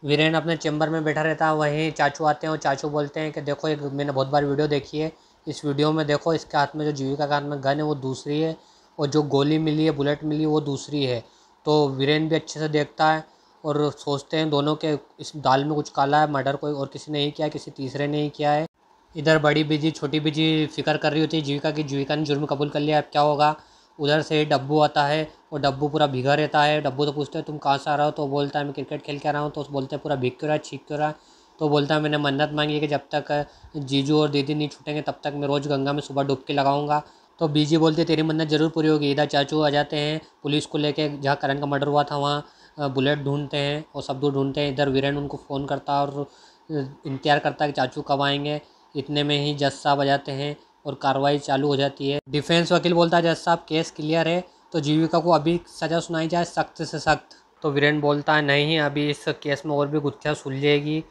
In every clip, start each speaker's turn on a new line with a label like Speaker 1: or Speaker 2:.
Speaker 1: वीरेन अपने चैम्बर में बैठा रहता है, वहीं चाचू आते हैं और चाचू बोलते हैं कि देखो एक मैंने बहुत बार वीडियो देखी है, इस वीडियो में देखो इसके हाथ में जो जीविका के हाथ में गन है वो दूसरी है और जो गोली मिली है, बुलेट मिली है वो दूसरी है। तो वीरेन भी अच्छे से देखता है और सोचते हैं दोनों के इस दाल में कुछ काला है, मर्डर कोई और किसी ने ही किया, किसी तीसरे ने ही किया है। इधर बड़ी बीजी छोटी बीजी फिक्र कर रही होती है जीविका की, जीविका ने जुर्म कबूल कर लिया, अब क्या होगा। उधर से डब्बू आता है और डब्बू पूरा भीगा रहता है। डब्बू तो पूछते हैं तुम कहाँ से आ रहे हो, तो बोलता है मैं क्रिकेट खेल के आ रहा हूँ। तो बोलते हैं पूरा भीग क्यों रहा है, छींक क्यों रहा है। तो बोलता है मैंने मन्नत मांगी है कि जब तक जीजू और दीदी नहीं छूटेंगे तब तक मैं रोज़ गंगा में सुबह डुबकी लगाऊंगा। तो बीजी बोलती है तेरी मन्नत ज़रूर पूरी होगी। इधर चाचू आ जाते हैं पुलिस को लेके, जहाँ करण का मर्डर हुआ था वहाँ बुलेट ढूंढते हैं और सब दूर ढूंढते हैं। इधर वीरेन उनको फ़ोन करता है और इंतज़ार करता है कि चाचू कब आएंगे। इतने में ही जज साहब आ जाते हैं और कार्रवाई चालू हो जाती है। डिफेंस वकील बोलता है जज साहब केस क्लियर है, तो जीविका को अभी सज़ा सुनाई जाए सख्त से सख्त। तो वीरेन बोलता है नहीं, अभी इस केस में और भी गुत्थियाँ सुलझेगी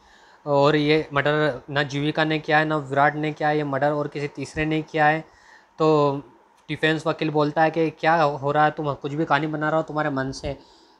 Speaker 1: और ये मर्डर ना जीविका ने किया है ना विराट ने किया है, ये मर्डर और किसी तीसरे ने किया है। तो डिफेंस वकील बोलता है कि क्या हो रहा है, तुम कुछ भी कहानी बना रहे हो तुम्हारे मन से।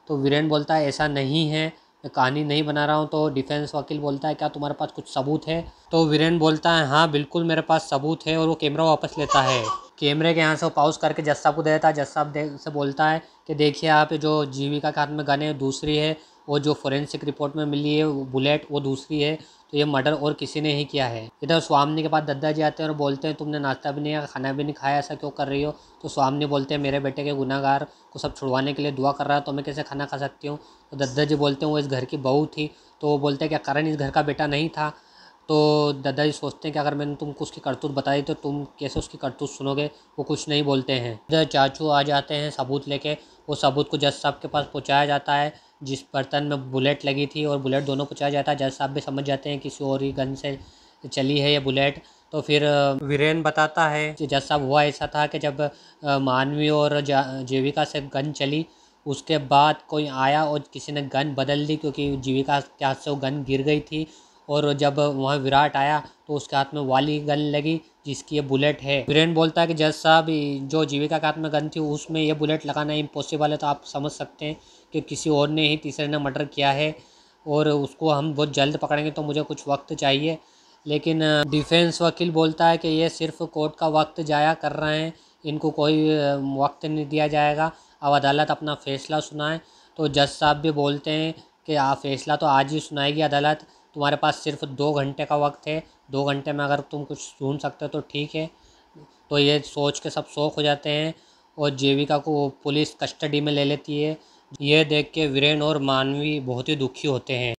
Speaker 1: तो वीरेन बोलता है ऐसा नहीं है, मैं कहानी नहीं बना रहा हूँ। तो डिफेंस वकील बोलता है क्या तुम्हारे पास कुछ सबूत है। तो वीरेन बोलता है हाँ बिल्कुल मेरे पास सबूत है, और वो कैमरा वापस लेता है। कैमरे के यहाँ से वो पॉज करके जज साहब को दे देता है। जज साहब से बोलता है कि देखिए आप जो जीविका के हाथ में गन है दूसरी है, और जो फोरेंसिक रिपोर्ट में मिली है वो बुलेट वो दूसरी है, तो ये मर्डर और किसी ने ही किया है। इधर स्वामी के पास दादाजी आते हैं और बोलते हैं तुमने नाश्ता भी नहीं या खाना भी नहीं खाया, ऐसा क्यों कर रही हो। तो स्वामी बोलते हैं मेरे बेटे के गुनाहगार को सब छुड़वाने के लिए दुआ कर रहा है, तो मैं कैसे खाना खा सकती हूँ। तो दादाजी बोलते हैं वो इस घर की बहू थी। तो वो बोलते हैं क्या करण इस घर का बेटा नहीं था। तो दादाजी सोचते हैं कि अगर मैंने तुमको उसकी करतूत बताई तो तुम कैसे उसकी करतूत सुनोगे। वो कुछ नहीं बोलते हैं। इधर चाचू आ जाते हैं सबूत लेके। वो सबूत को जज साहब के पास पहुंचाया जाता है, जिस बर्तन में बुलेट लगी थी और बुलेट दोनों पहुंचाया जाता है। जज साहब भी समझ जाते हैं किसी और ही गन से चली है ये बुलेट। तो फिर वीरेन बताता है कि जज साहब हुआ ऐसा था कि जब मानवी और जीविका से गन चली, उसके बाद कोई आया और किसी ने गन बदल दी, क्योंकि जीविका के हाथ से वो गन गिर गई थी। और जब वहाँ विराट आया तो उसके हाथ में वाली गन लगी जिसकी ये बुलेट है। वीरेन बोलता है कि जज साहब जो जीविका के हाथ में गन थी उसमें ये बुलेट लगाना इम्पॉसिबल है, तो आप समझ सकते हैं कि किसी और ने ही तीसरे ने मर्डर किया है और उसको हम बहुत जल्द पकड़ेंगे, तो मुझे कुछ वक्त चाहिए। लेकिन डिफेंस वकील बोलता है कि ये सिर्फ कोर्ट का वक्त ज़ाया कर रहे हैं, इनको कोई वक्त नहीं दिया जाएगा, अब अदालत अपना फ़ैसला सुनाए। तो जज साहब भी बोलते हैं कि फ़ैसला तो आज ही सुनाएगी अदालत, तुम्हारे पास सिर्फ 2 घंटे का वक्त है, 2 घंटे में अगर तुम कुछ ढूंढ सकते हो तो ठीक है। तो ये सोच के सब शौक हो जाते हैं और जीविका को पुलिस कस्टडी में ले लेती है। ये देख के वीरेन और मानवी बहुत ही दुखी होते हैं।